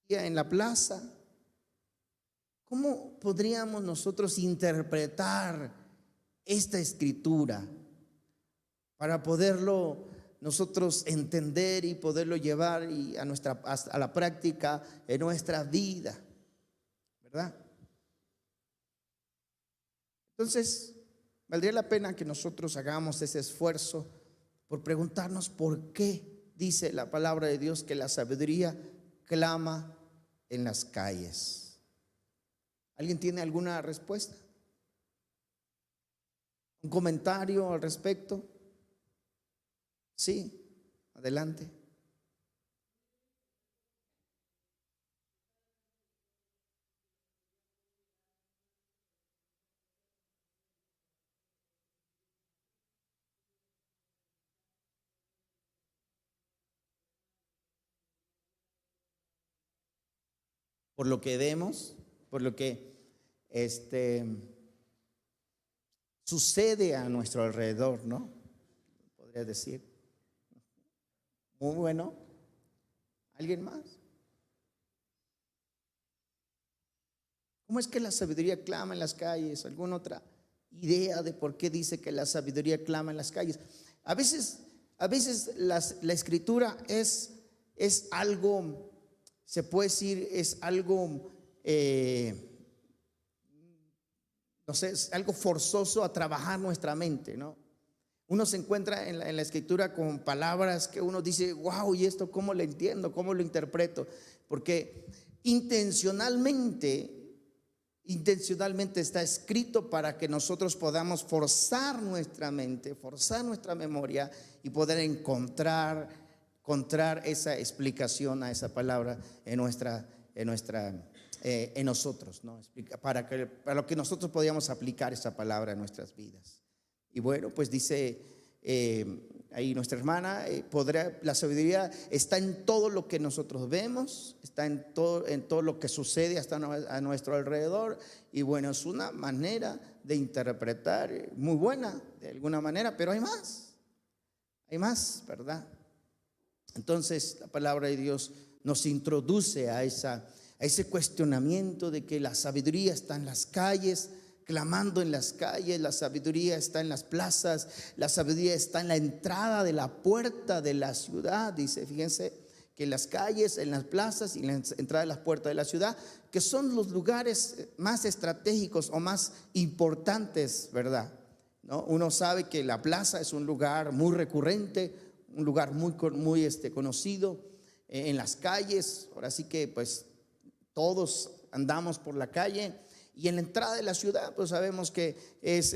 en la plaza. ¿Cómo podríamos nosotros interpretar esta escritura para poderlo nosotros entender y poderlo llevar a la práctica en nuestra vida, ¿verdad? Entonces, valdría la pena que nosotros hagamos ese esfuerzo por preguntarnos por qué dice la palabra de Dios que la sabiduría clama en las calles. ¿Alguien tiene alguna respuesta? ¿Un comentario al respecto? Sí, adelante. Por lo que vemos, por lo que sucede a nuestro alrededor, ¿no? Podría decir. Muy bueno. ¿Alguien más? ¿Cómo es que la sabiduría clama en las calles? ¿Alguna otra idea de por qué dice que la sabiduría clama en las calles? A veces la escritura es algo, se puede decir, es algo, no sé, es algo forzoso a trabajar nuestra mente, ¿no? Uno se encuentra en la escritura con palabras que uno dice, wow, ¿y esto cómo lo entiendo? ¿Cómo lo interpreto? Porque intencionalmente está escrito para que nosotros podamos forzar nuestra mente, forzar nuestra memoria y poder encontrar esa explicación a esa palabra en nosotros, ¿no? Para lo que nosotros podamos aplicar esa palabra en nuestras vidas. Y bueno, pues dice ahí nuestra hermana, la sabiduría está en todo lo que nosotros vemos, está en todo lo que sucede hasta a nuestro alrededor. Y bueno, es una manera de interpretar muy buena de alguna manera, pero hay más, ¿verdad? Entonces la palabra de Dios nos introduce a ese cuestionamiento de que la sabiduría está en las calles, clamando en las calles. La sabiduría está en las plazas, la sabiduría está en la entrada de la puerta de la ciudad. Dice, fíjense que en las calles, en las plazas y en la entrada de las puertas de la ciudad, que son los lugares más estratégicos o más importantes, ¿verdad? ¿No? Uno sabe que la plaza es un lugar muy recurrente, un lugar muy conocido en las calles. Ahora sí que pues todos andamos por la calle. Y en la entrada de la ciudad, pues sabemos que es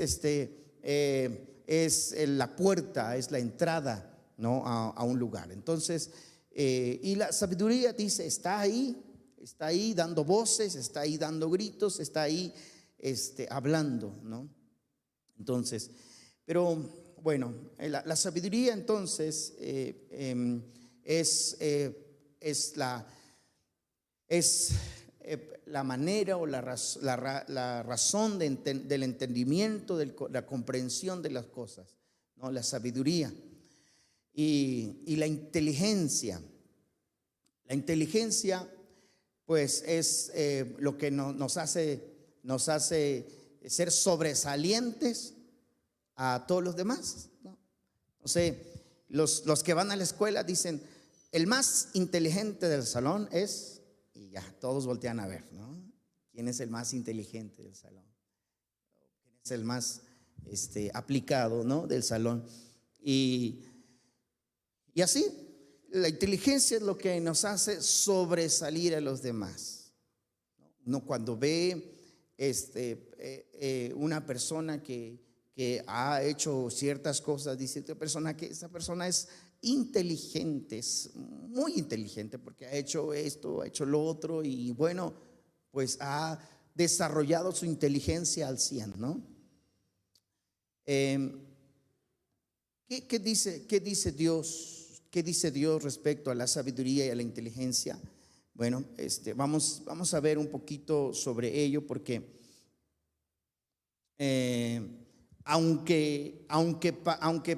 la puerta, es la entrada, ¿no? a un lugar. Entonces, y la sabiduría dice, está ahí dando voces, está ahí dando gritos, está ahí hablando, ¿no? Entonces, pero bueno, la sabiduría entonces es la manera o la razón del entendimiento, de la comprensión de las cosas, ¿no? La sabiduría y la inteligencia. La inteligencia pues es lo que nos hace ser sobresalientes a todos los demás, ¿no? O sea, los que van a la escuela dicen, el más inteligente del salón es... Y ya, todos voltean a ver, ¿no? ¿Quién es el más inteligente del salón? ¿Quién es el más aplicado, ¿no? del salón? Y así, la inteligencia es lo que nos hace sobresalir a los demás. Uno cuando ve una persona que ha hecho ciertas cosas, dice esta persona que esa persona es inteligente, es muy inteligente porque ha hecho esto, ha hecho lo otro y bueno, pues ha desarrollado su inteligencia al 100, ¿no? ¿Qué dice Dios? ¿Qué dice Dios respecto a la sabiduría y a la inteligencia? Bueno, vamos a ver un poquito sobre ello porque aunque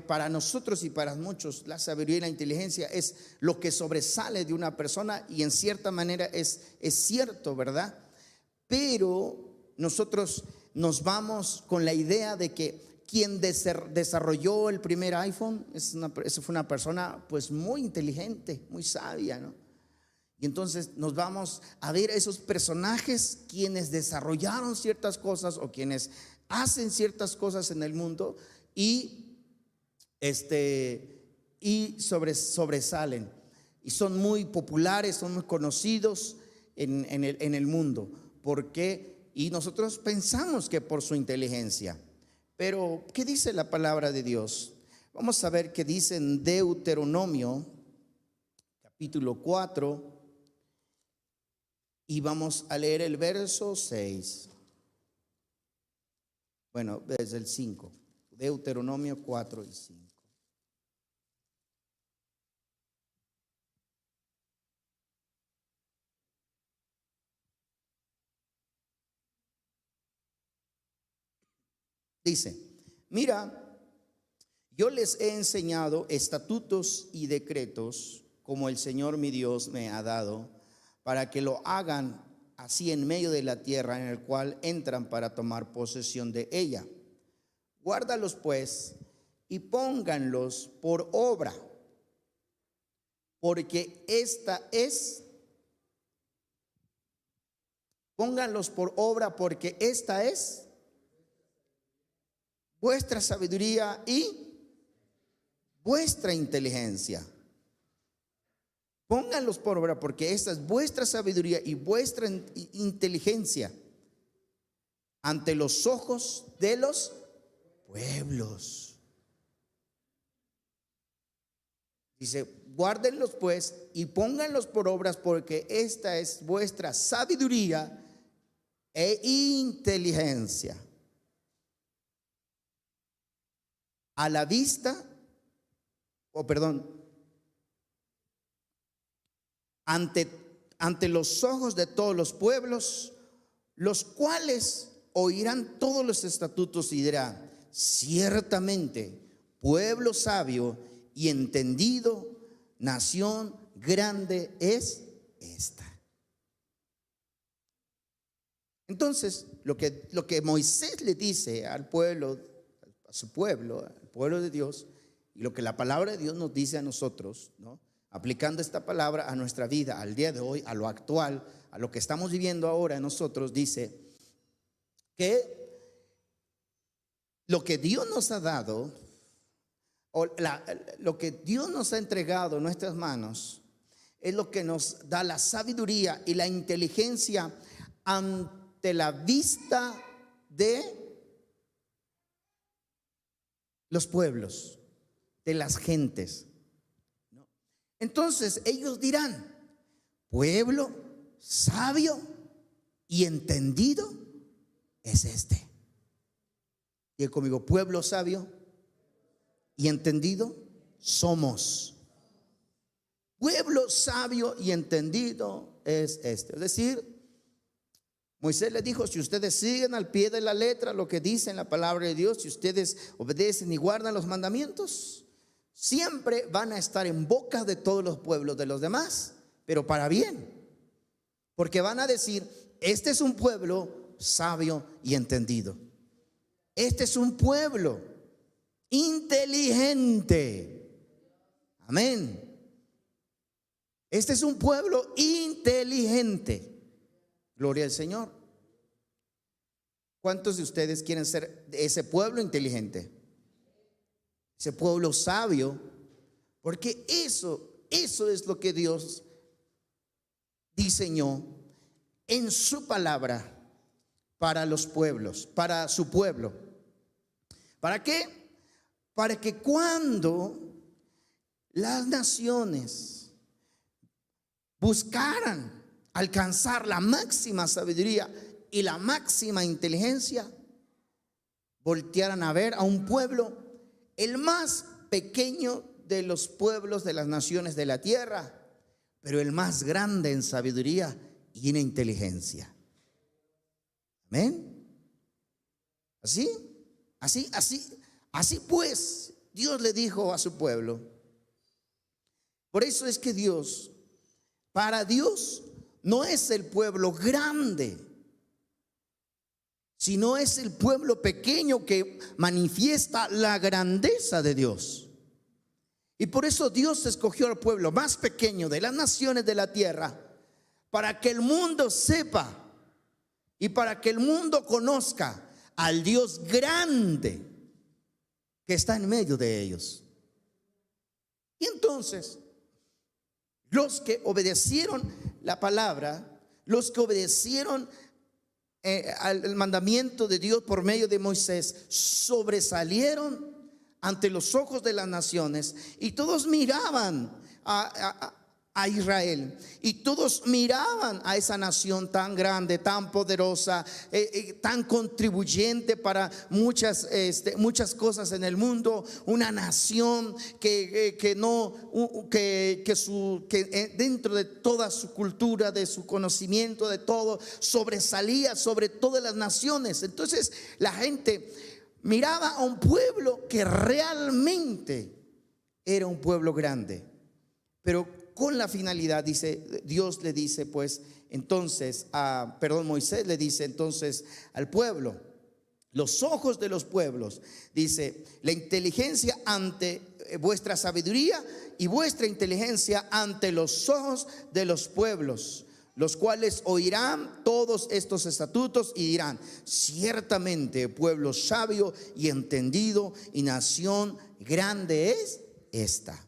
para nosotros y para muchos la sabiduría y la inteligencia es lo que sobresale de una persona, y en cierta manera es cierto, ¿verdad? Pero nosotros nos vamos con la idea de que quien desarrolló el primer iPhone esa fue una persona pues muy inteligente, muy sabia, ¿no? Y entonces nos vamos a ver a esos personajes quienes desarrollaron ciertas cosas o quienes hacen ciertas cosas en el mundo y sobresalen y son muy populares, son muy conocidos en el mundo. ¿Por qué? Y nosotros pensamos que por su inteligencia. Pero ¿qué dice la palabra de Dios? Vamos a ver qué dice en Deuteronomio capítulo 4 y vamos a leer el verso 6. Bueno, desde el 5. Deuteronomio 4 y 5. Dice: mira, yo les he enseñado estatutos y decretos como el Señor mi Dios me ha dado, para que lo hagan así en medio de la tierra en el cual entran para tomar posesión de ella. Guárdalos pues y pónganlos por obra, porque pónganlos por obra, porque esta es vuestra sabiduría y vuestra inteligencia. Pónganlos por obra, porque esta es vuestra sabiduría y vuestra inteligencia ante los ojos de los pueblos. Dice: guárdenlos pues y pónganlos por obras, porque esta es vuestra sabiduría e inteligencia a la vista, ante los ojos de todos los pueblos, los cuales oirán todos los estatutos y dirán: ciertamente, pueblo sabio y entendido, nación grande es esta. Entonces, lo que Moisés le dice al pueblo, a su pueblo, al pueblo de Dios, y lo que la palabra de Dios nos dice a nosotros, ¿no? Aplicando esta palabra a nuestra vida, al día de hoy, a lo actual, a lo que estamos viviendo ahora, nosotros dice que lo que Dios nos ha dado, lo que Dios nos ha entregado en nuestras manos, es lo que nos da la sabiduría y la inteligencia ante la vista de los pueblos, de las gentes. Entonces ellos dirán: pueblo sabio y entendido es este. Y conmigo: pueblo sabio y entendido somos. Pueblo sabio y entendido es este. Es decir, Moisés les dijo: si ustedes siguen al pie de la letra lo que dice en la palabra de Dios, si ustedes obedecen y guardan los mandamientos, siempre van a estar en boca de todos los pueblos de los demás, pero para bien, porque van a decir: este es un pueblo sabio y entendido, este es un pueblo inteligente. Amén. Este es un pueblo inteligente. Gloria al Señor. ¿Cuántos de ustedes quieren ser de ese pueblo inteligente? Ese pueblo sabio, porque eso es lo que Dios diseñó en su palabra para los pueblos, para su pueblo. ¿Para qué? Para que cuando las naciones buscaran alcanzar la máxima sabiduría y la máxima inteligencia, voltearan a ver a un pueblo, el más pequeño de los pueblos de las naciones de la tierra, pero el más grande en sabiduría y en inteligencia. Amén. ¿Así? Así pues, Dios le dijo a su pueblo. Por eso es que para Dios no es el pueblo grande, sino es el pueblo pequeño que manifiesta la grandeza de Dios. Y por eso Dios escogió al pueblo más pequeño de las naciones de la tierra, para que el mundo sepa y para que el mundo conozca al Dios grande que está en medio de ellos. Y entonces, los que obedecieron la palabra, los que obedecieron al mandamiento de Dios por medio de Moisés, sobresalieron ante los ojos de las naciones, y todos miraban a Israel, y todos miraban a esa nación tan grande, tan poderosa, tan contribuyente para muchas cosas en el mundo, una nación que dentro de toda su cultura, de su conocimiento, de todo, sobresalía sobre todas las naciones. Entonces la gente miraba a un pueblo que realmente era un pueblo grande, pero con la finalidad, Dios le dice pues entonces, Moisés le dice entonces al pueblo, los ojos de los pueblos, dice, la inteligencia ante vuestra sabiduría y vuestra inteligencia ante los ojos de los pueblos, los cuales oirán todos estos estatutos y dirán, ciertamente pueblo sabio y entendido y nación grande es esta.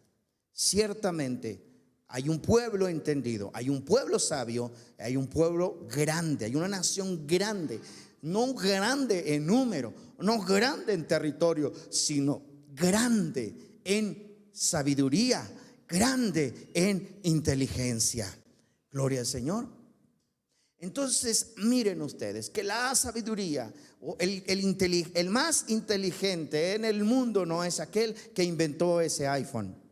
Ciertamente hay un pueblo entendido, hay un pueblo sabio, hay un pueblo grande, hay una nación grande, no grande en número, no grande en territorio, sino grande en sabiduría, grande en inteligencia. Gloria al Señor. Entonces miren ustedes que la sabiduría, el más inteligente en el mundo no es aquel que inventó ese iPhone.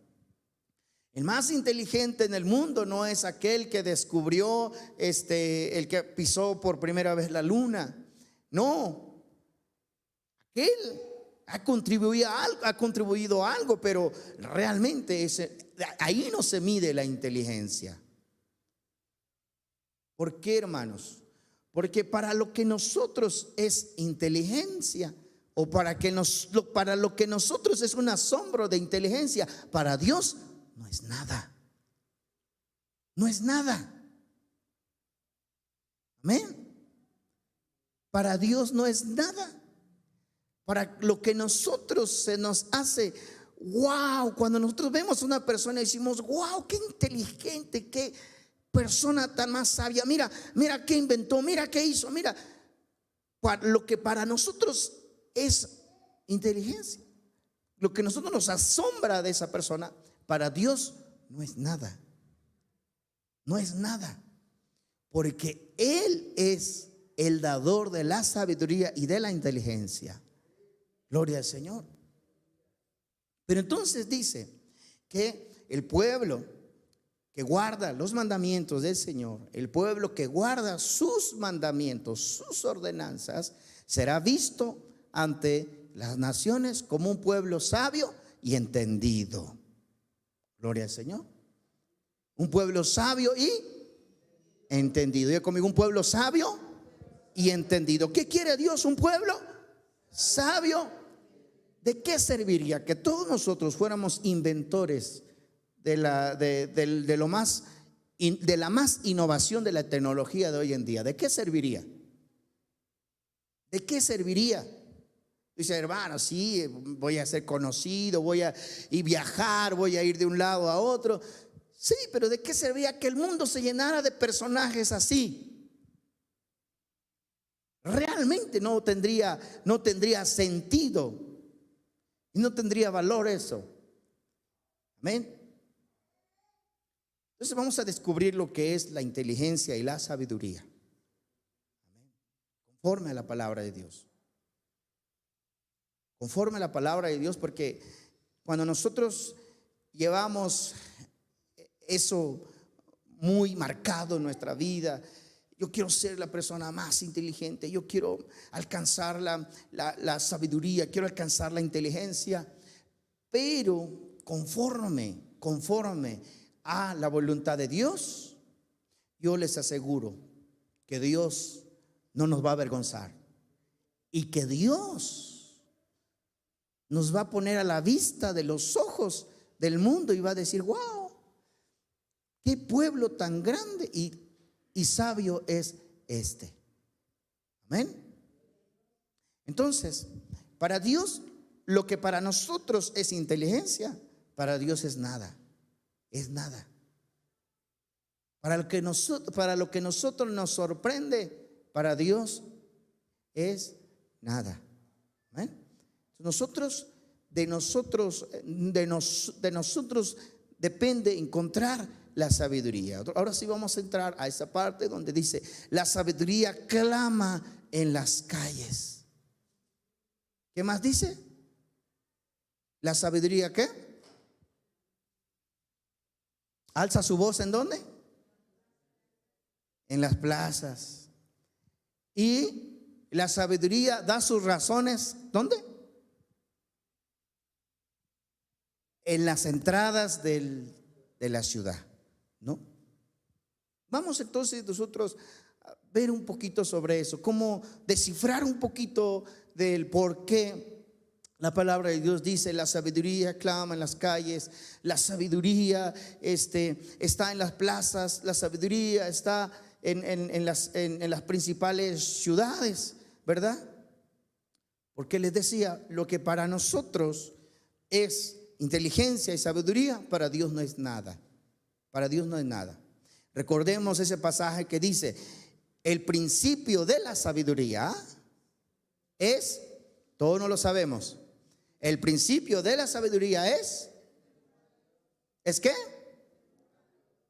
El más inteligente en el mundo no es aquel que descubrió, el que pisó por primera vez la luna. No, aquel ha contribuido a algo, pero realmente ahí no se mide la inteligencia. ¿Por qué, hermanos? Porque para lo que nosotros es inteligencia, o para lo que nosotros es un asombro de inteligencia, para Dios no es nada. No es nada. Amén. Para Dios no es nada. Para lo que nosotros se nos hace wow, cuando nosotros vemos a una persona y decimos wow, qué inteligente, qué persona tan más sabia, mira qué inventó, mira qué hizo, mira, lo que para nosotros es inteligencia, lo que a nosotros nos asombra de esa persona, para Dios no es nada. No es nada, porque Él es el dador de la sabiduría y de la inteligencia. Gloria al Señor. Pero entonces dice que el pueblo que guarda los mandamientos del Señor, el pueblo que guarda sus mandamientos, sus ordenanzas, será visto ante las naciones como un pueblo sabio y entendido. Gloria al Señor. Un pueblo sabio y entendido. Diga conmigo, un pueblo sabio y entendido. ¿Qué quiere Dios? Un pueblo sabio. ¿De qué serviría que todos nosotros fuéramos inventores de la más innovación de la tecnología de hoy en día? ¿De qué serviría? ¿De qué serviría? Dice, hermano, sí, voy a ser conocido, voy a viajar, voy a ir de un lado a otro. Sí, pero ¿de qué serviría que el mundo se llenara de personajes así? Realmente no tendría sentido y no tendría valor eso. Amén. Entonces vamos a descubrir lo que es la inteligencia y la sabiduría. Amén. Conforme a la palabra de Dios. Conforme a la palabra de Dios, porque cuando nosotros llevamos eso muy marcado en nuestra vida yo quiero ser la persona más inteligente, yo quiero alcanzar la sabiduría, quiero alcanzar la inteligencia, pero conforme a la voluntad de Dios, yo les aseguro que Dios no nos va a avergonzar y que Dios nos va a poner a la vista de los ojos del mundo y va a decir: wow, qué pueblo tan grande y sabio es este. Amén. Entonces, para Dios, lo que para nosotros es inteligencia, para Dios es nada. Es nada. Para lo que nosotros nos sorprende, para Dios es nada. ¿Amén? De nosotros depende encontrar la sabiduría. Ahora sí vamos a entrar a esa parte donde dice: la sabiduría clama en las calles. ¿Qué más dice? ¿La sabiduría qué? ¿Alza su voz en dónde? En las plazas. Y la sabiduría da sus razones, ¿dónde? En las entradas de la ciudad, ¿no? Vamos entonces nosotros a ver un poquito sobre eso, cómo descifrar un poquito del por qué la palabra de Dios dice: la sabiduría clama en las calles, la sabiduría está en las plazas, la sabiduría está en las principales ciudades, ¿verdad? Porque les decía, lo que para nosotros es inteligencia y sabiduría, para Dios no es nada. Para Dios no es nada. Recordemos ese pasaje que dice: el principio de la sabiduría es, todos no lo sabemos, el principio de la sabiduría es ¿qué?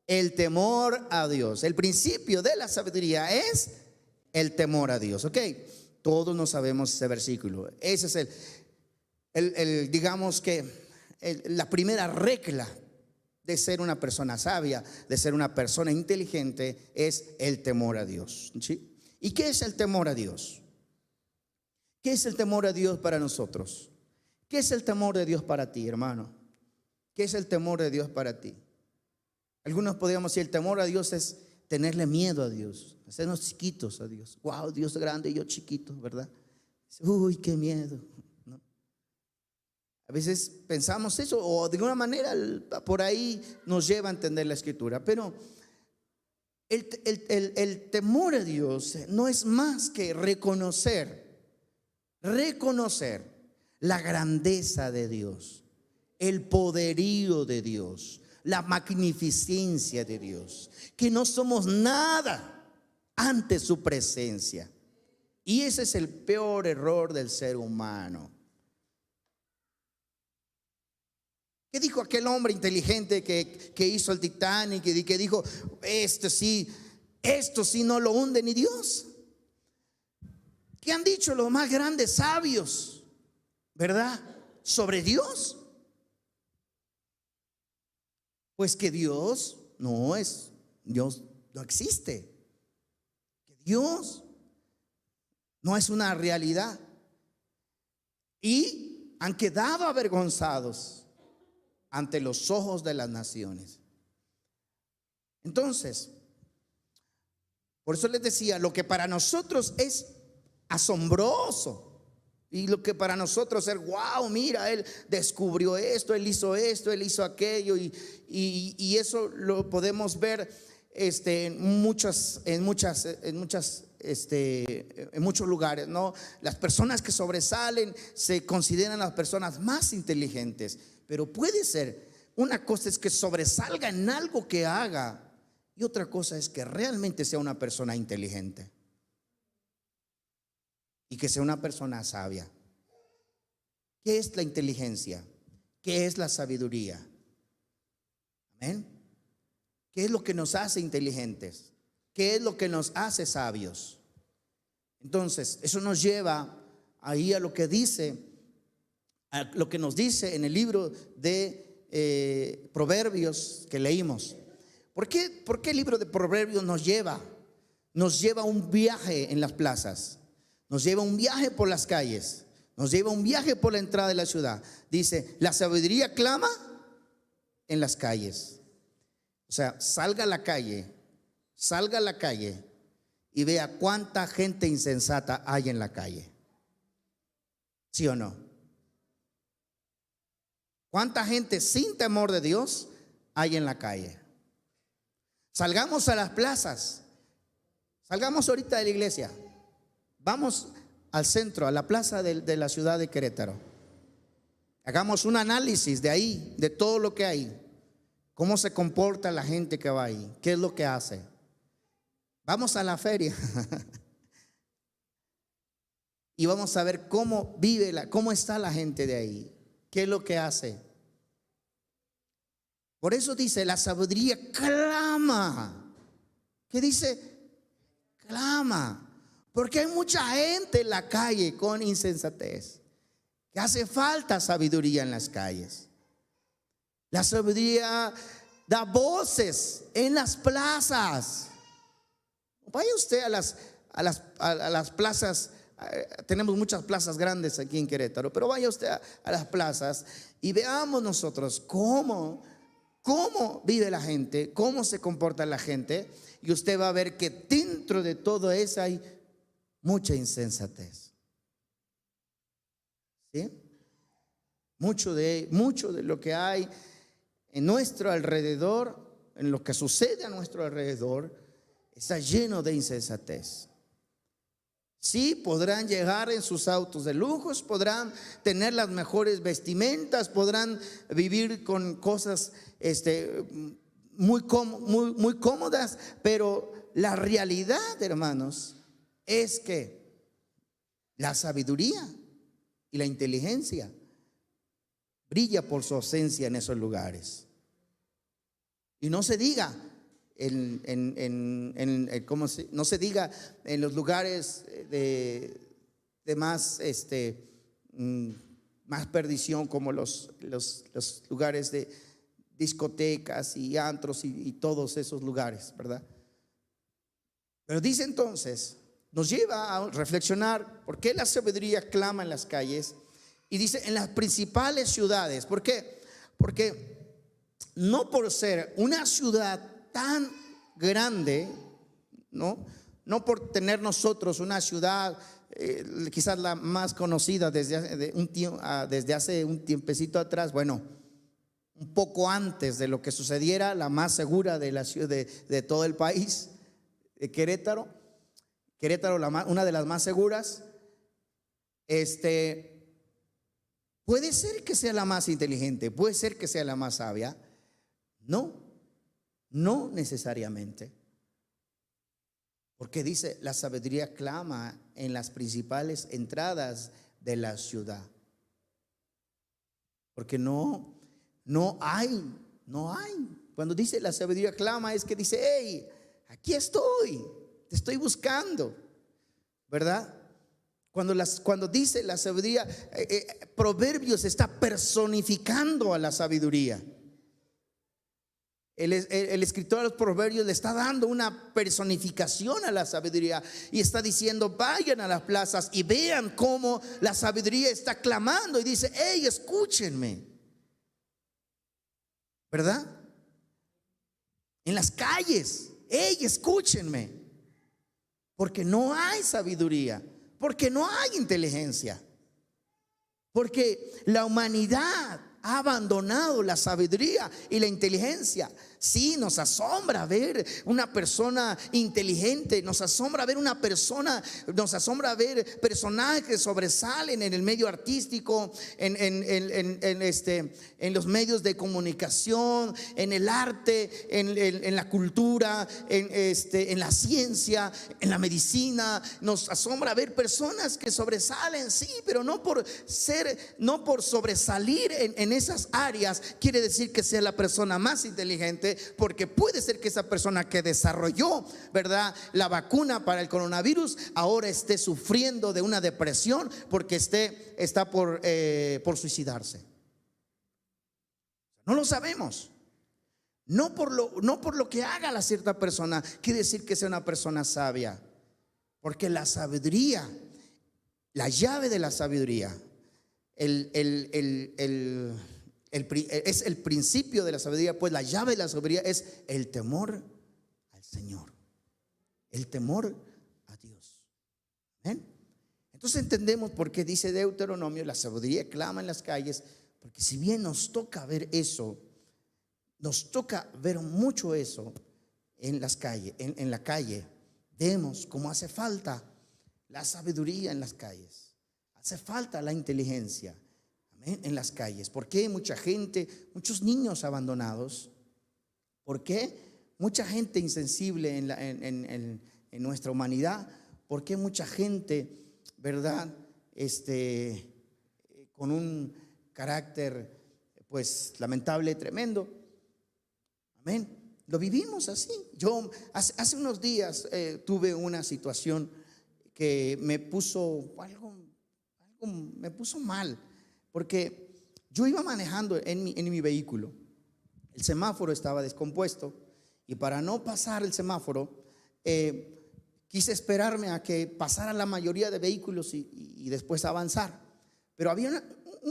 El temor a Dios. El principio de la sabiduría es el temor a Dios. Ok, todos no sabemos ese versículo. Ese es digamos que la primera regla de ser una persona sabia, de ser una persona inteligente, es el temor a Dios. ¿Sí? ¿Y qué es el temor a Dios? ¿Qué es el temor a Dios para nosotros? ¿Qué es el temor de Dios para ti, hermano? ¿Qué es el temor de Dios para ti? Algunos podríamos decir: el temor a Dios es tenerle miedo a Dios, hacernos chiquitos a Dios. Wow, Dios grande y yo chiquito, ¿verdad? Uy, qué miedo, ¿no? A veces pensamos eso, o de alguna manera por ahí nos lleva a entender la Escritura. Pero el temor a Dios no es más que reconocer la grandeza de Dios, el poderío de Dios, la magnificencia de Dios, que no somos nada ante su presencia. Y ese es el peor error del ser humano. ¿Qué dijo aquel hombre inteligente que hizo el Titanic y que dijo: esto sí no lo hunde ni Dios? ¿Qué han dicho los más grandes sabios, verdad, sobre Dios? Pues que Dios no existe, que Dios no es una realidad, y han quedado avergonzados ante los ojos de las naciones. Entonces, por eso les decía, lo que para nosotros es asombroso y lo que para nosotros es wow, mira, él descubrió esto, él hizo aquello, y eso lo podemos ver en muchos lugares, ¿no? Las personas que sobresalen se consideran las personas más inteligentes, pero puede ser, una cosa es que sobresalga en algo que haga, y otra cosa es que realmente sea una persona inteligente y que sea una persona sabia. ¿Qué es la inteligencia? ¿Qué es la sabiduría? Amén. ¿Qué es lo que nos hace inteligentes? ¿Qué es lo que nos hace sabios? Entonces, eso nos lleva ahí a lo que nos dice en el libro de Proverbios que leímos. ¿Por qué el libro de Proverbios nos lleva nos lleva un viaje en las plazas, nos lleva un viaje por las calles, nos lleva un viaje por la entrada de la ciudad. Dice, la sabiduría clama en las calles. O sea, salga a la calle y vea cuánta gente insensata hay en la calle. ¿Sí o no? ¿Cuánta gente sin temor de Dios hay en la calle? Salgamos a las plazas. Salgamos ahorita de la iglesia. Vamos al centro, a la plaza de la ciudad de Querétaro. Hagamos un análisis de ahí, de todo lo que hay. ¿Cómo se comporta la gente que va ahí? ¿Qué es lo que hace? Vamos a la feria y vamos a ver cómo vive, cómo está la gente de ahí. ¿Qué es lo que hace? Por eso dice, la sabiduría clama. ¿Qué dice? Clama. Porque hay mucha gente en la calle con insensatez. Que hace falta sabiduría en las calles. La sabiduría da voces en las plazas. Vaya usted a las plazas. Tenemos muchas plazas grandes aquí en Querétaro, pero vaya usted a las plazas y veamos nosotros cómo vive la gente, cómo se comporta la gente, y usted va a ver que dentro de todo eso hay mucha insensatez. ¿Sí? Mucho de lo que hay en nuestro alrededor, en lo que sucede a nuestro alrededor, está lleno de insensatez. Sí, podrán llegar en sus autos de lujos, podrán tener las mejores vestimentas, podrán vivir con cosas muy cómodas, pero la realidad, hermanos, es que la sabiduría y la inteligencia brilla por su ausencia en esos lugares. Y no se diga no se diga en los lugares de más más perdición, como los lugares de discotecas y antros y todos esos lugares, ¿verdad? Pero dice entonces, nos lleva a reflexionar por qué la sabiduría clama en las calles, y dice en las principales ciudades. ¿Por qué? Porque no por ser una ciudad tan grande, no por tener nosotros una ciudad quizás la más conocida desde hace un tiempecito atrás, bueno, un poco antes de lo que sucediera, la más segura de la ciudad de todo el país, de Querétaro, una de las más seguras. Puede ser que sea la más inteligente, puede ser que sea la más sabia. No necesariamente. Porque dice, la sabiduría clama en las principales entradas de la ciudad. Porque no hay. Cuando dice la sabiduría clama, es que dice, hey, aquí estoy, te estoy buscando, ¿verdad? Cuando dice la sabiduría, Proverbios está personificando a la sabiduría. El escritor de los Proverbios le está dando una personificación a la sabiduría y está diciendo, vayan a las plazas y vean cómo la sabiduría está clamando y dice, hey, escúchenme, ¿verdad? En las calles, hey, escúchenme, porque no hay sabiduría, porque no hay inteligencia, porque la humanidad ha abandonado la sabiduría y la inteligencia. Sí, nos asombra ver una persona inteligente, nos asombra ver personajes que sobresalen en el medio artístico, en los medios de comunicación, en el arte, en la cultura, en la ciencia, en la medicina. Nos asombra ver personas que sobresalen, sí, pero no por sobresalir en esas áreas quiere decir que sea la persona más inteligente, porque puede ser que esa persona que desarrolló, ¿verdad?, la vacuna para el coronavirus ahora esté sufriendo de una depresión porque está por suicidarse. No lo sabemos, No por lo que haga la cierta persona quiere decir que sea una persona sabia. Porque la sabiduría, la llave de la sabiduría, es el principio de la sabiduría, pues la llave de la sabiduría es el temor al Señor, el temor a Dios. ¿Ven? Entonces entendemos por qué dice Deuteronomio, la sabiduría clama en las calles, porque si bien nos toca ver eso, nos toca ver mucho eso en las calles, en la calle, vemos cómo hace falta la sabiduría en las calles, hace falta la inteligencia, amén, en las calles. ¿Por qué mucha gente, muchos niños abandonados? ¿Por qué mucha gente insensible en nuestra humanidad? ¿Por qué mucha gente, verdad, con un carácter pues lamentable, tremendo? Amén. Lo vivimos así. Yo hace unos días tuve una situación que me puso me puso mal, porque yo iba manejando en mi vehículo. El semáforo estaba descompuesto y para no pasar el semáforo quise esperarme a que pasara la mayoría de vehículos y después avanzar. Pero había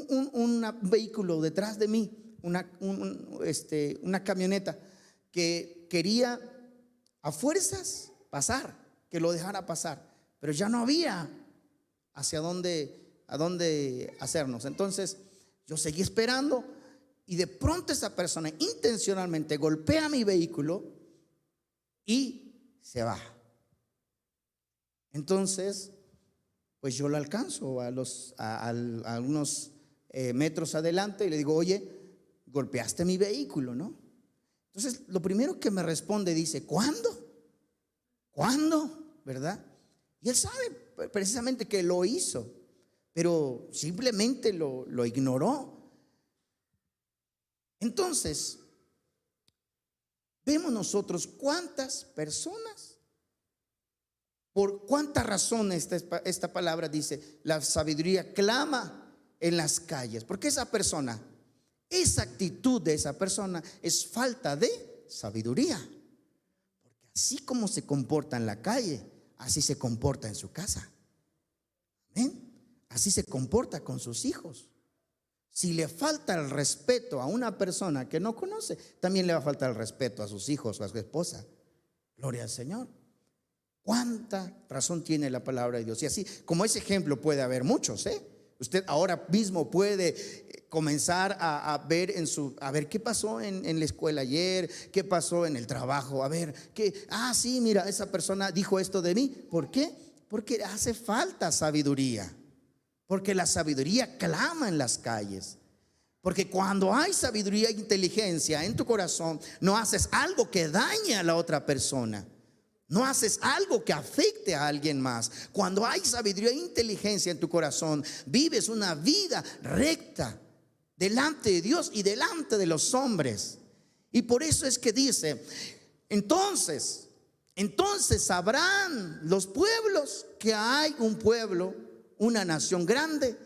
un vehículo detrás de mí, una camioneta que quería a fuerzas pasar, que lo dejara pasar, pero ya no había a dónde hacernos. Entonces yo seguí esperando y de pronto esa persona intencionalmente golpea mi vehículo y se va. Entonces pues yo lo alcanzo a unos metros adelante y le digo: oye, golpeaste mi vehículo, ¿no? Entonces lo primero que me responde dice: ¿cuándo? ¿Verdad? Y él sabe precisamente que lo hizo, pero simplemente lo ignoró. Entonces vemos nosotros cuántas personas, por cuántas razones esta palabra dice: la sabiduría clama en las calles. Porque esa actitud de esa persona es falta de sabiduría. Porque así como se comporta en la calle, así se comporta en su casa. ¿Ven? Así se comporta con sus hijos. Si le falta el respeto a una persona que no conoce, también le va a faltar el respeto a sus hijos o a su esposa. Gloria al Señor. ¿Cuánta razón tiene la palabra de Dios? Y así como ese ejemplo puede haber muchos, Usted ahora mismo puede comenzar a ver a ver qué pasó en la escuela ayer, qué pasó en el trabajo, a ver sí, mira, esa persona dijo esto de mí. ¿Por qué? Porque hace falta sabiduría. Porque la sabiduría clama en las calles. Porque cuando hay sabiduría e inteligencia en tu corazón, no haces algo que dañe a la otra persona. No haces algo que afecte a alguien más. Cuando hay sabiduría e inteligencia en tu corazón, vives una vida recta delante de Dios y delante de los hombres. Y por eso es que dice: entonces sabrán los pueblos que hay un pueblo, una nación grande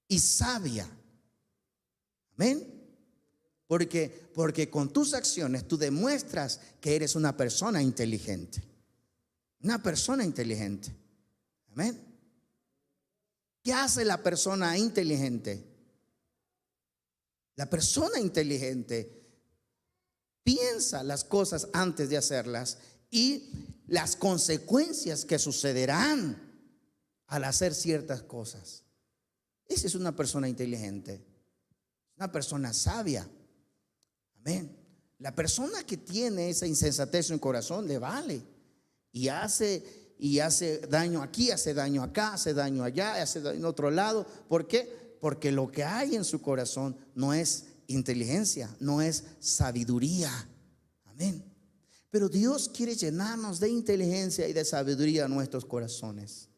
y sabia. Amén. Porque con tus acciones tú demuestras que eres una persona inteligente. Una persona inteligente. Amén. ¿Qué hace la persona inteligente? La persona inteligente piensa las cosas antes de hacerlas y las consecuencias que sucederán al hacer ciertas cosas. Esa es una persona inteligente, una persona sabia. Amén. La persona que tiene esa insensatez en el corazón le vale y hace daño aquí, hace daño acá, hace daño allá, hace daño en otro lado. ¿Por qué? Porque lo que hay en su corazón no es inteligencia, no es sabiduría. Amén. Pero Dios quiere llenarnos de inteligencia y de sabiduría en nuestros corazones.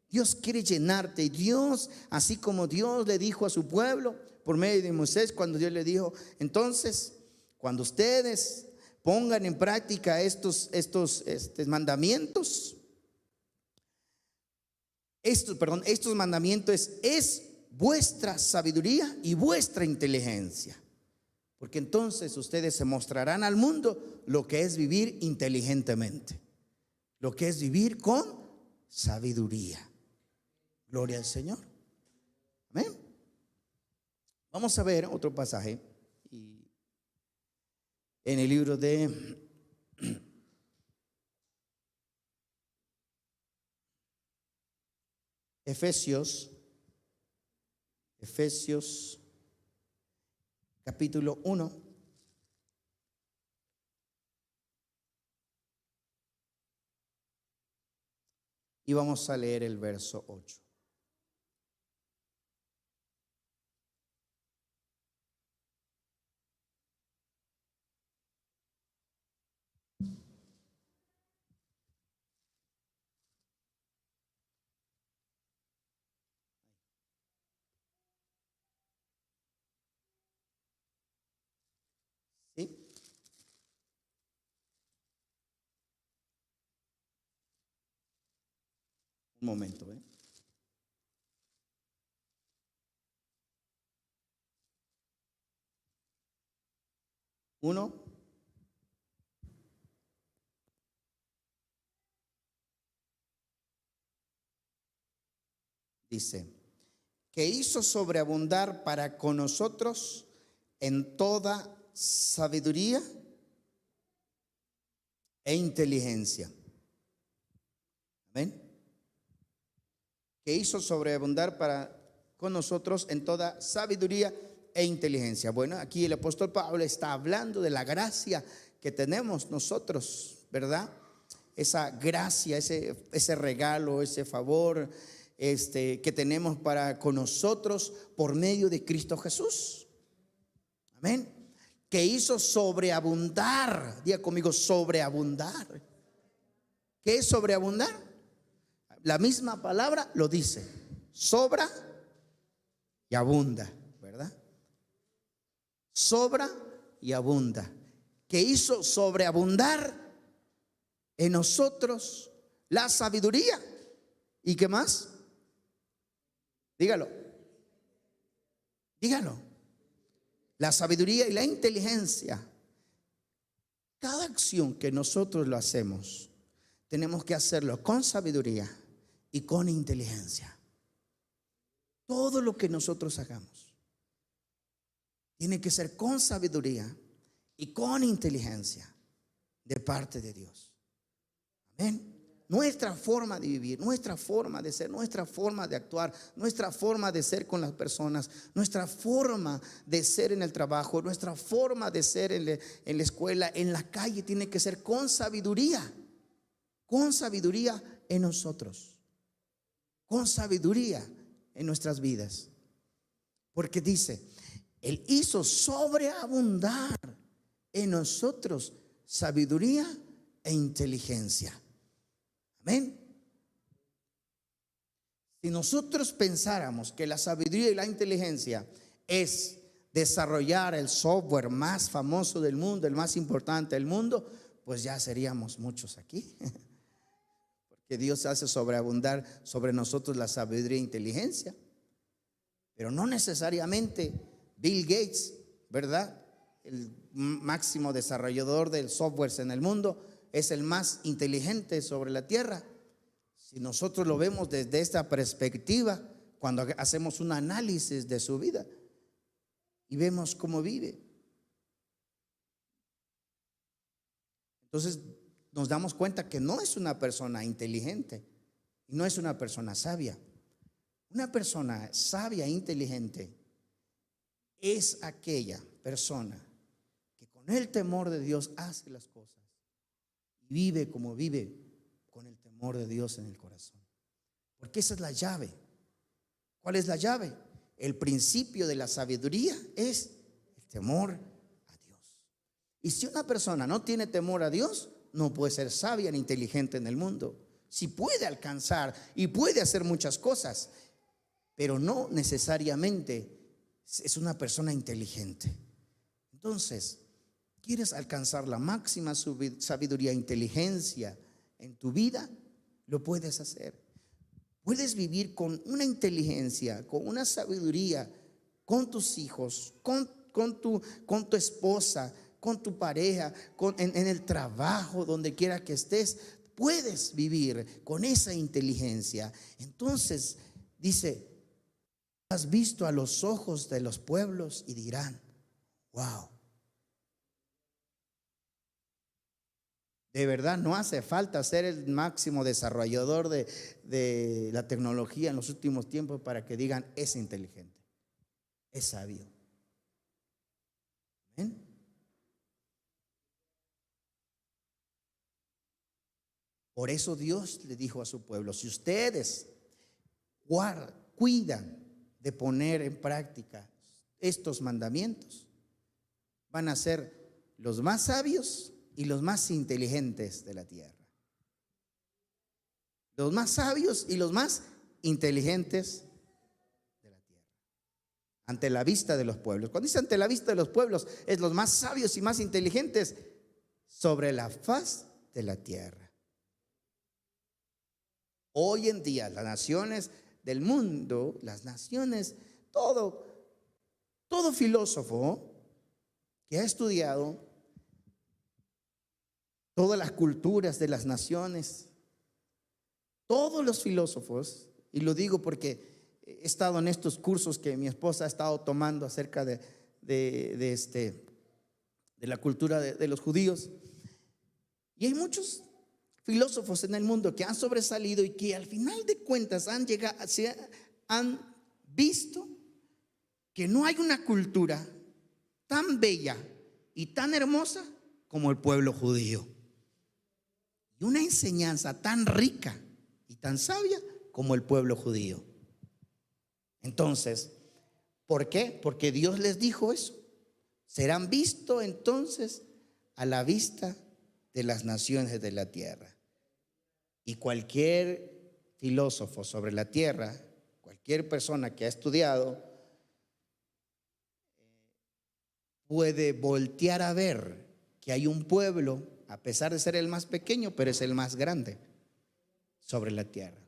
Dios quiere llenarte. Y Dios, así como Dios le dijo a su pueblo por medio de Moisés, cuando Dios le dijo: entonces, cuando ustedes pongan en práctica estos mandamientos, estos mandamientos es vuestra sabiduría y vuestra inteligencia. porque entonces ustedes se mostrarán al mundo lo que es vivir inteligentemente, lo que es vivir con sabiduría. Gloria al Señor. Amén. Vamos a ver otro pasaje en el libro de Efesios capítulo 1. Y vamos a leer el verso 8. ¿Sí? Un momento, ¿eh? Uno. Dice, que hizo sobreabundar para con nosotros en toda sabiduría e inteligencia. Amén. Que hizo sobreabundar para con nosotros en toda sabiduría e inteligencia. Bueno, aquí el apóstol Pablo está hablando de la gracia que tenemos nosotros, ¿verdad? Esa gracia, ese regalo, ese favor que tenemos para con nosotros por medio de Cristo Jesús. Amén. Que hizo sobreabundar. Diga conmigo, sobreabundar. ¿Qué es sobreabundar? La misma palabra lo dice. Sobra y abunda, ¿verdad? Sobra y abunda. Que hizo sobreabundar en nosotros la sabiduría. ¿Y qué más? Dígalo. Dígalo. La sabiduría y la inteligencia. Cada acción que nosotros lo hacemos, tenemos que hacerlo con sabiduría y con inteligencia. Todo lo que nosotros hagamos tiene que ser con sabiduría y con inteligencia de parte de Dios. Amén. Nuestra forma de vivir, nuestra forma de ser, nuestra forma de actuar, nuestra forma de ser con las personas, nuestra forma de ser en el trabajo, nuestra forma de ser en la escuela, en la calle, tiene que ser con sabiduría en nosotros, con sabiduría en nuestras vidas. Porque dice, Él hizo sobreabundar en nosotros sabiduría e inteligencia. Amén. Si nosotros pensáramos que la sabiduría y la inteligencia es desarrollar el software más famoso del mundo, el más importante del mundo, pues ya seríamos muchos aquí. Porque Dios hace sobreabundar sobre nosotros la sabiduría e inteligencia. Pero no necesariamente Bill Gates, ¿verdad? El máximo desarrollador del software en el mundo, es el más inteligente sobre la tierra. Si nosotros lo vemos desde esta perspectiva, cuando hacemos un análisis de su vida y vemos cómo vive, entonces nos damos cuenta que no es una persona inteligente y no es una persona sabia. Una persona sabia e inteligente es aquella persona que con el temor de Dios hace las cosas y vive como vive, con el temor de Dios en el corazón. Porque esa es la llave. ¿Cuál es la llave? El principio de la sabiduría es el temor a Dios. Y si una persona no tiene temor a Dios, no puede ser sabia ni inteligente en el mundo. Sí puede alcanzar y puede hacer muchas cosas, pero no necesariamente es una persona inteligente. Entonces, ¿quieres alcanzar la máxima sabiduría e inteligencia en tu vida? Lo puedes hacer. Puedes vivir con una inteligencia, con una sabiduría, con tus hijos, con con tu esposa, con tu pareja, en el trabajo, donde quiera que estés, puedes vivir con esa inteligencia. Entonces dice: has visto a los ojos de los pueblos y dirán: wow. De verdad no hace falta ser el máximo desarrollador de la tecnología en los últimos tiempos para que digan: es inteligente, es sabio. ¿Ven? Por eso Dios le dijo a su pueblo: si ustedes cuidan de poner en práctica estos mandamientos, van a ser los más sabios y los más inteligentes de la tierra. Los más sabios y los más inteligentes de la tierra. Ante la vista de los pueblos. Cuando dice ante la vista de los pueblos, es los más sabios y más inteligentes sobre la faz de la tierra. Hoy en día las naciones del mundo, las naciones, todo filósofo que ha estudiado todas las culturas de las naciones, todos los filósofos, y lo digo porque he estado en estos cursos que mi esposa ha estado tomando acerca de la cultura de los judíos, y hay muchos filósofos en el mundo que han sobresalido y que al final de cuentas han visto que no hay una cultura tan bella y tan hermosa como el pueblo judío, y una enseñanza tan rica y tan sabia como el pueblo judío. Entonces, ¿por qué? Porque Dios les dijo eso: serán vistos entonces a la vista de las naciones de la tierra. Y cualquier filósofo sobre la tierra, cualquier persona que ha estudiado, puede voltear a ver que hay un pueblo, a pesar de ser el más pequeño, pero es el más grande sobre la tierra.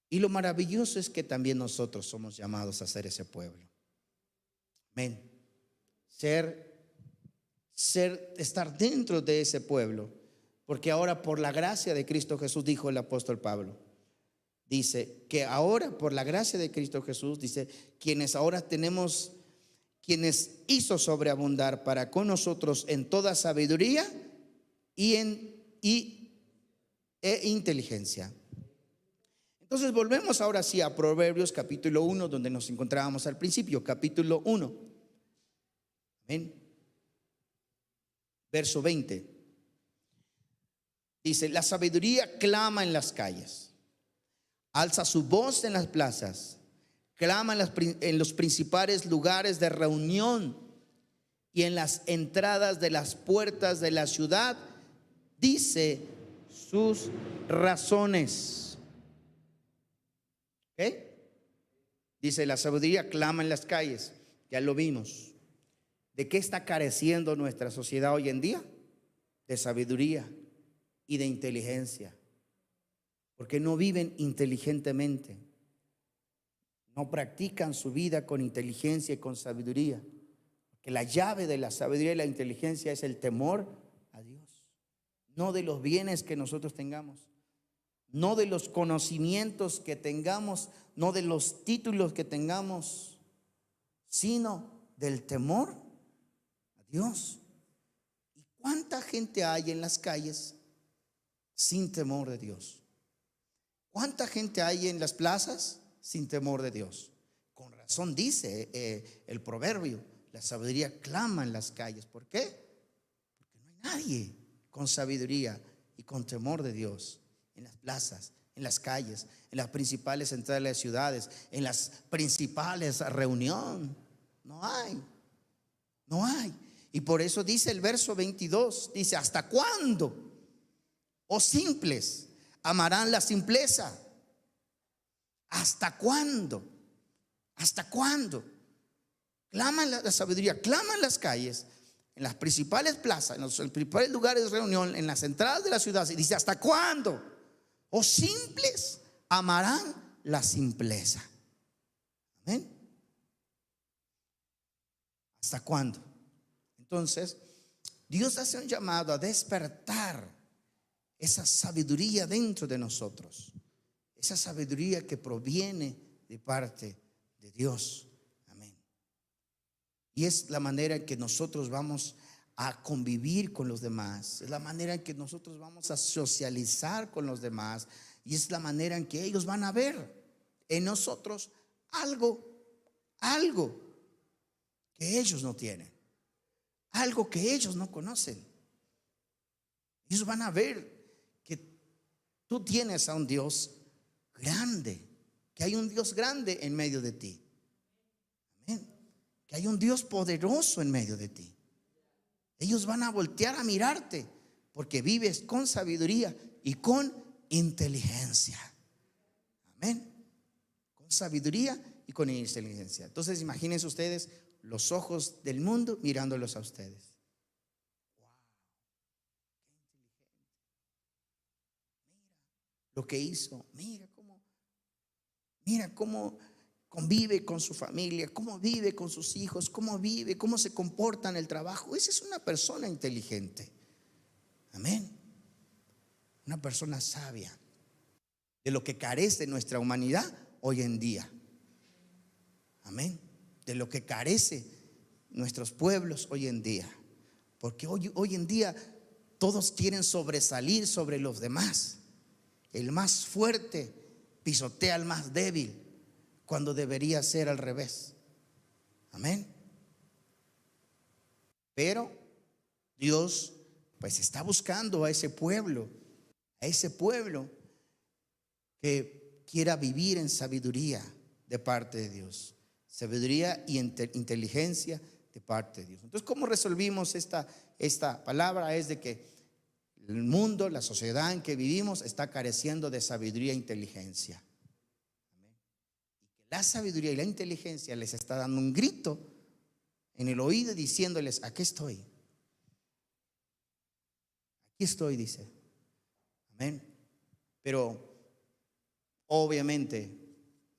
Y lo maravilloso es que también nosotros somos llamados a ser ese pueblo. Amén. Estar dentro de ese pueblo. Porque ahora, por la gracia de Cristo Jesús, dijo el apóstol Pablo, dice que ahora por la gracia de Cristo Jesús, dice, quienes ahora tenemos, quienes hizo sobreabundar para con nosotros en toda sabiduría e inteligencia. Entonces volvemos ahora sí a Proverbios capítulo 1, donde nos encontrábamos al principio, capítulo 1. Amén. Verso 20. Dice: la sabiduría clama en las calles, alza su voz en las plazas, clama en los principales lugares de reunión y en las entradas de las puertas de la ciudad, dice sus razones. ¿Ok? Dice: la sabiduría clama en las calles. Ya lo vimos. ¿De qué está careciendo nuestra sociedad hoy en día? De sabiduría y de inteligencia, porque no viven inteligentemente, no practican su vida con inteligencia y con sabiduría, porque la llave de la sabiduría y la inteligencia es el temor a Dios, no de los bienes que nosotros tengamos, no de los conocimientos que tengamos, no de los títulos que tengamos, sino del temor a Dios. ¿Y cuánta gente hay en las calles sin temor de Dios? ¿Cuánta gente hay en las plazas sin temor de Dios? Con razón dice el proverbio: la sabiduría clama en las calles. ¿Por qué? Porque no hay nadie con sabiduría y con temor de Dios en las plazas, en las calles, en las principales entradas de las ciudades, en las principales reuniones. No hay. Y por eso dice el verso 22, dice: ¿hasta cuándo, oh simples, amarán la simpleza? ¿Hasta cuándo? ¿Hasta cuándo? Claman la sabiduría, claman las calles, en las principales plazas, en los principales lugares de reunión, en las entradas de la ciudad. Y dice: ¿hasta cuándo, oh simples, amarán la simpleza? Amén. ¿Hasta cuándo? Entonces, Dios hace un llamado a despertar esa sabiduría dentro de nosotros, esa sabiduría que proviene de parte de Dios. Amén. Y es la manera en que nosotros vamos a convivir con los demás, es la manera en que nosotros vamos a socializar con los demás, y es la manera en que ellos van a ver en nosotros algo que ellos no tienen, algo que ellos no conocen. Ellos van a ver que tú tienes a un Dios grande, que hay un Dios grande en medio de ti. Amén. Que hay un Dios poderoso en medio de ti. Ellos van a voltear a mirarte porque vives con sabiduría y con inteligencia. Amén. Con sabiduría y con inteligencia. Entonces imagínense ustedes los ojos del mundo mirándolos a ustedes. Wow, qué inteligente. Mira lo que hizo, mira cómo convive con su familia, cómo vive con sus hijos, cómo se comporta en el trabajo. Esa es una persona inteligente. Amén. Una persona sabia, de lo que carece nuestra humanidad hoy en día. Amén. De lo que carece nuestros pueblos hoy en día. Porque hoy en día todos quieren sobresalir sobre los demás. El más fuerte pisotea al más débil, cuando debería ser al revés. Amén. Pero Dios pues está buscando a ese pueblo que quiera vivir en sabiduría de parte de Dios. Sabiduría y inteligencia de parte de Dios. Entonces, ¿cómo resolvimos esta palabra? Es de que el mundo, la sociedad en que vivimos está careciendo de sabiduría e inteligencia. La sabiduría y la inteligencia les está dando un grito en el oído diciéndoles: aquí estoy, dice. Amén. Pero obviamente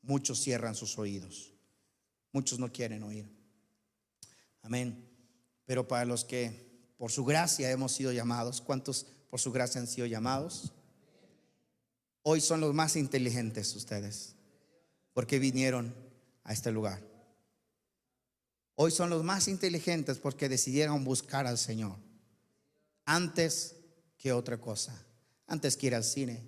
muchos cierran sus oídos, muchos no quieren oír. Amén. Pero para los que por su gracia hemos sido llamados, ¿cuántos por su gracia han sido llamados? Hoy son los más inteligentes ustedes, porque vinieron a este lugar. Hoy son los más inteligentes porque decidieron buscar al Señor antes que otra cosa, antes que ir al cine,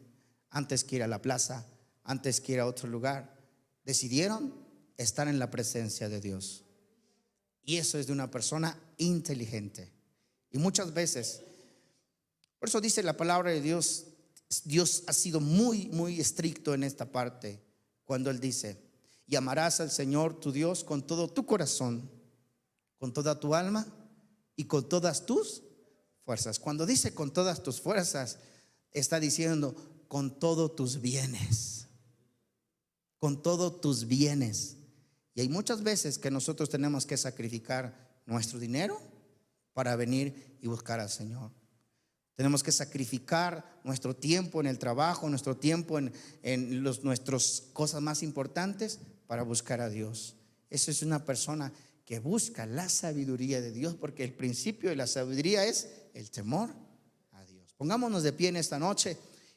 antes que ir a la plaza, antes que ir a otro lugar. Decidieron estar en la presencia de Dios. Y eso es de una persona inteligente. Y muchas veces, por eso dice la palabra de Dios, Dios ha sido muy estricto en esta parte, cuando Él dice: y amarás al Señor tu Dios con todo tu corazón, con toda tu alma y con todas tus fuerzas. Cuando dice con todas tus fuerzas, está diciendo con todos tus bienes. Con todos tus bienes. Y hay muchas veces que nosotros tenemos que sacrificar nuestro dinero para venir y buscar al Señor. Tenemos que sacrificar nuestro tiempo en el trabajo, nuestro tiempo en nuestras cosas más importantes para buscar a Dios. Eso es una persona que busca la sabiduría de Dios, porque el principio de la sabiduría es el temor a Dios. Pongámonos de pie en esta noche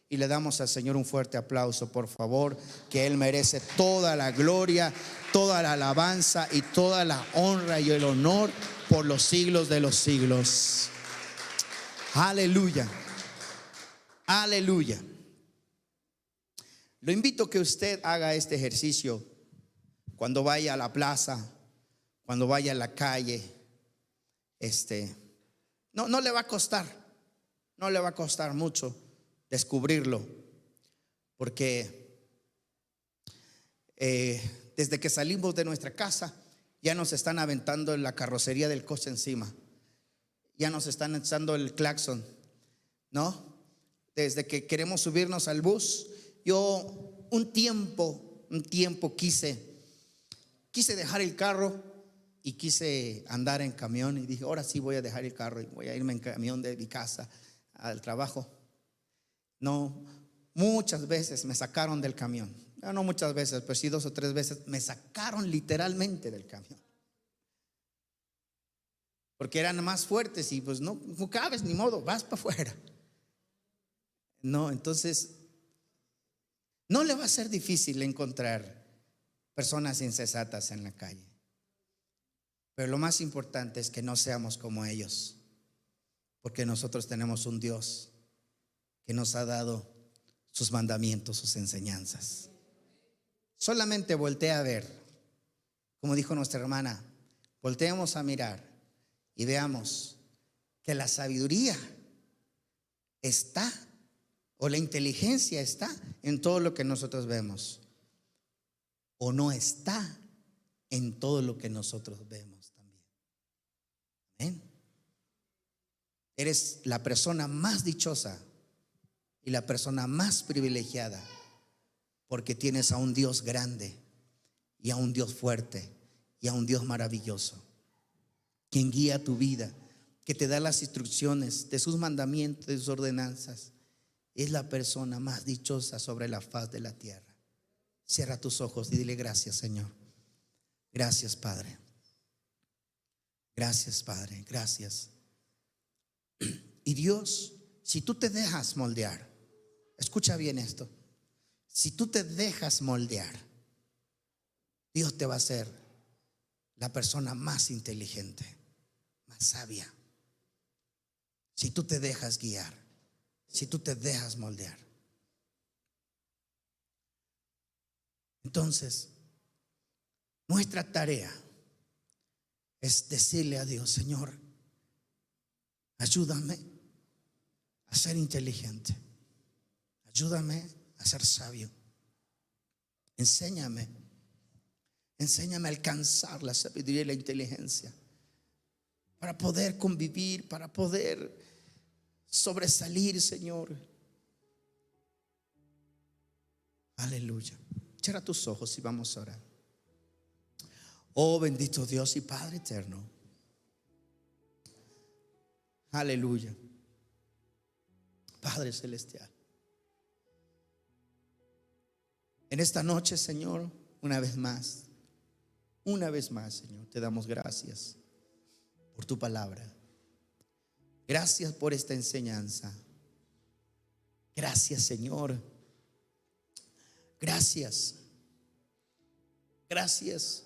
y le damos al Señor un fuerte aplauso, por favor, que Él merece toda la gloria, toda la alabanza y toda la honra y el honor por los siglos de los siglos. Aleluya, aleluya. Lo invito a que usted haga este ejercicio cuando vaya a la plaza, cuando vaya a la calle. No le va a costar, no le va a costar mucho descubrirlo, porque desde que salimos de nuestra casa ya nos están aventando la carrocería del coche encima, ya nos están echando el claxon, ¿no? Desde que queremos subirnos al bus, yo un tiempo quise dejar el carro y quise andar en camión, y dije: ahora sí voy a dejar el carro y voy a irme en camión de mi casa al trabajo. No, muchas veces me sacaron del camión. No muchas veces, pero sí 2 o 3 veces me sacaron literalmente del camión. porque eran más fuertes y pues no cabes, ni modo, vas para afuera. No, entonces no le va a ser difícil encontrar personas insensatas en la calle. Pero lo más importante es que no seamos como ellos, porque nosotros tenemos un Dios que nos ha dado sus mandamientos, sus enseñanzas. Solamente voltea a ver, como dijo nuestra hermana, volteemos a mirar y veamos que la sabiduría está, o la inteligencia está en todo lo que nosotros vemos, o no está en todo lo que nosotros vemos también. Amén. Eres la persona más dichosa y la persona más privilegiada, porque tienes a un Dios grande y a un Dios fuerte y a un Dios maravilloso, quien guía tu vida, que te da las instrucciones de sus mandamientos, de sus ordenanzas. Es la persona más dichosa sobre la faz de la tierra. Cierra tus ojos y dile: gracias, Señor. Gracias, Padre. Gracias, Padre. Gracias. Y Dios, si tú te dejas moldear, escucha bien esto, si tú te dejas moldear, Dios te va a hacer la persona más inteligente, más sabia. Si tú te dejas guiar, si tú te dejas moldear. Entonces, nuestra tarea es decirle a Dios: Señor, ayúdame a ser inteligente, ayúdame a ser sabio, enséñame a alcanzar la sabiduría y la inteligencia para poder convivir, para poder sobresalir, Señor. Aleluya. Cierra tus ojos y vamos a orar. Oh bendito Dios y Padre eterno, aleluya. Padre celestial, en esta noche, Señor, una vez más, Señor, te damos gracias por tu palabra. Gracias por esta enseñanza. Gracias, Señor. Gracias. Gracias.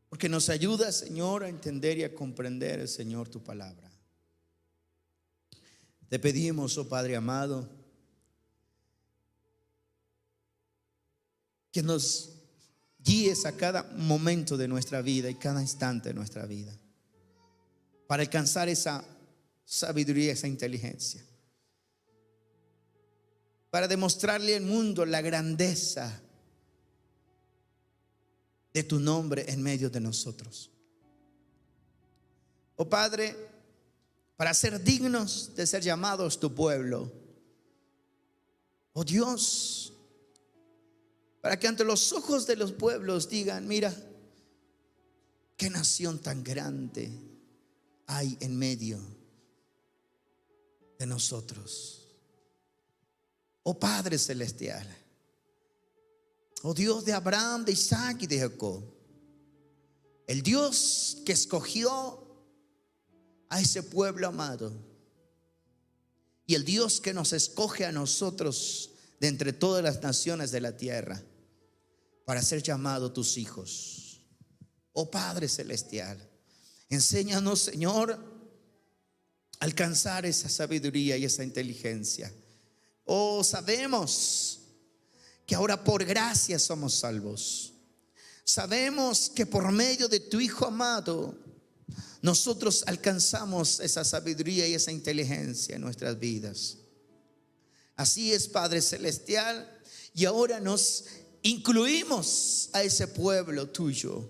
Porque nos ayuda, Señor, a entender y a comprender, Señor, tu palabra. Te pedimos, oh Padre amado, que nos guíes a cada momento de nuestra vida y cada instante de nuestra vida, para alcanzar esa sabiduría, esa inteligencia, para demostrarle al mundo la grandeza de tu nombre en medio de nosotros. Oh Padre, para ser dignos de ser llamados tu pueblo. Oh Dios, para que ante los ojos de los pueblos digan: mira, qué nación tan grande hay en medio de nosotros. Oh Padre celestial, oh Dios de Abraham, de Isaac y de Jacob, el Dios que escogió a ese pueblo amado, y el Dios que nos escoge a nosotros de entre todas las naciones de la tierra para ser llamados tus hijos. Oh Padre celestial, enséñanos, Señor, a alcanzar esa sabiduría y esa inteligencia. Oh, sabemos que ahora por gracia somos salvos. Sabemos que por medio de tu Hijo amado nosotros alcanzamos esa sabiduría y esa inteligencia en nuestras vidas. Así es, Padre celestial, y ahora nos incluimos a ese pueblo tuyo,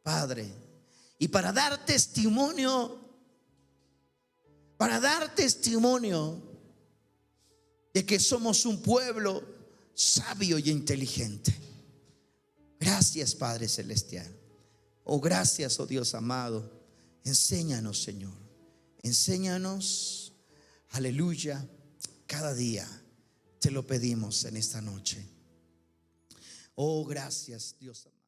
Padre, y para dar testimonio de que somos un pueblo sabio y inteligente. Gracias, Padre celestial. Oh, gracias, oh Dios amado. Enséñanos, Señor. Enséñanos, aleluya, cada día. Te lo pedimos en esta noche. Oh, gracias, Dios amado.